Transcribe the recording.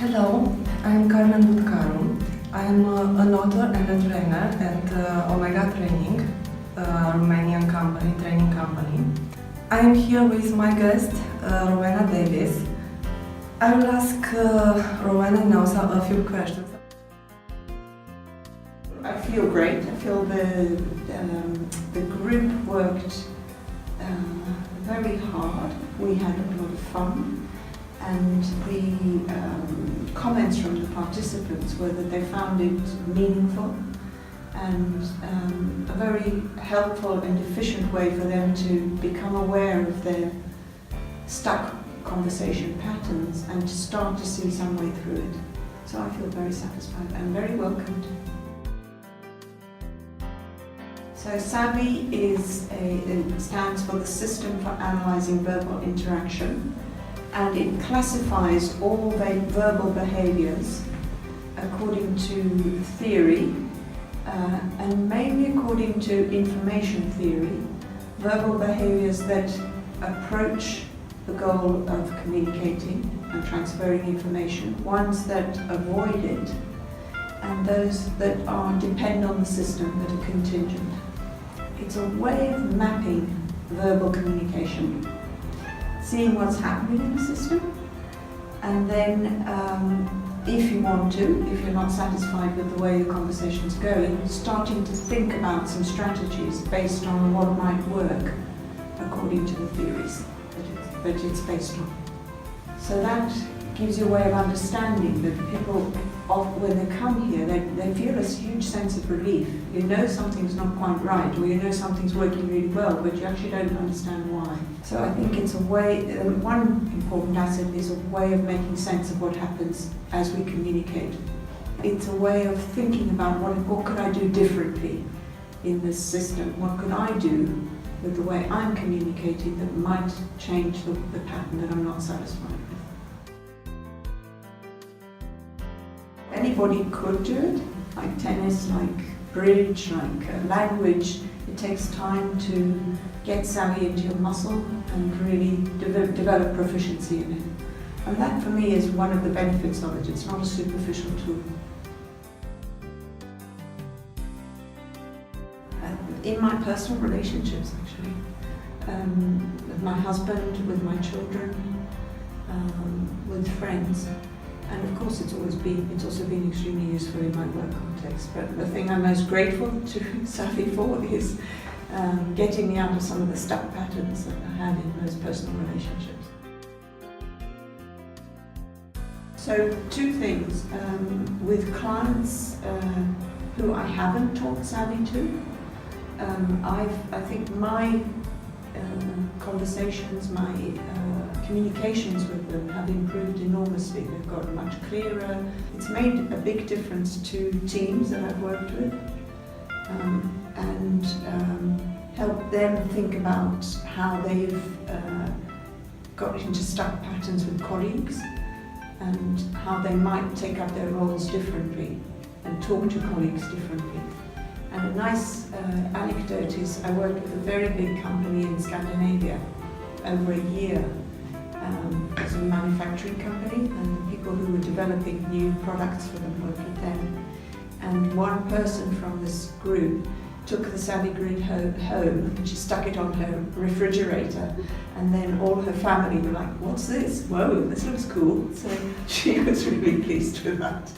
Hello, I'm Carmen Butcaru. I'm an author and a trainer at Omega Training, a Romanian training company. I am here with my guest, Rowena Davis. I will ask Rowena now a few questions. I feel great. I feel the group worked very hard. We had a lot of fun, and the comments from the participants were that they found it meaningful and a very helpful and efficient way for them to become aware of their stuck conversation patterns and to start to see some way through it. So I feel very satisfied and very welcomed. So SAVI it stands for the System for Analysing Verbal Interaction, and it classifies all verbal behaviours according to theory and mainly according to information theory, verbal behaviours that approach the goal of communicating and transferring information, ones that avoid it, and those that depend on the system, that are contingent. It's a way of mapping verbal communication, seeing what's happening in the system, and then if you want to, if you're not satisfied with the way the conversation's going, starting to think about some strategies based on what might work according to the theories that it's based on. So that gives you a way of understanding that people, when they come here, they feel a huge sense of relief. You know something's not quite right, or you know something's working really well, but you actually don't understand why. So I think it's a way, one important asset is a way of making sense of what happens as we communicate. It's a way of thinking about what could I do differently in this system? What could I do with the way I'm communicating that might change the pattern that I'm not satisfied with? Anybody could do it, like tennis, like bridge, like language. It takes time to get savvy into your muscle and really develop proficiency in it. And that for me is one of the benefits of it. It's not a superficial tool. In my personal relationships, actually, with my husband, with my children, with friends. And of course it's also been extremely useful in my work context. But the thing I'm most grateful to SAVI for is getting me out of some of the stuck patterns that I had in those personal relationships. So two things. With clients who I haven't taught SAVI to, I think my conversations, my communications with them have improved enormously. They've got much clearer. It's made a big difference to teams that I've worked with and helped them think about how they've got into stuck patterns with colleagues and how they might take up their roles differently and talk to colleagues differently. And a nice anecdote is I worked with a very big company in Scandinavia over a year. It was a manufacturing company, and the people who were developing new products for them worked with them. And one person from this group took the SAVI grid home and she stuck it on her refrigerator, and then all her family were like, "What's this? Whoa, this looks cool." So she was really pleased with that.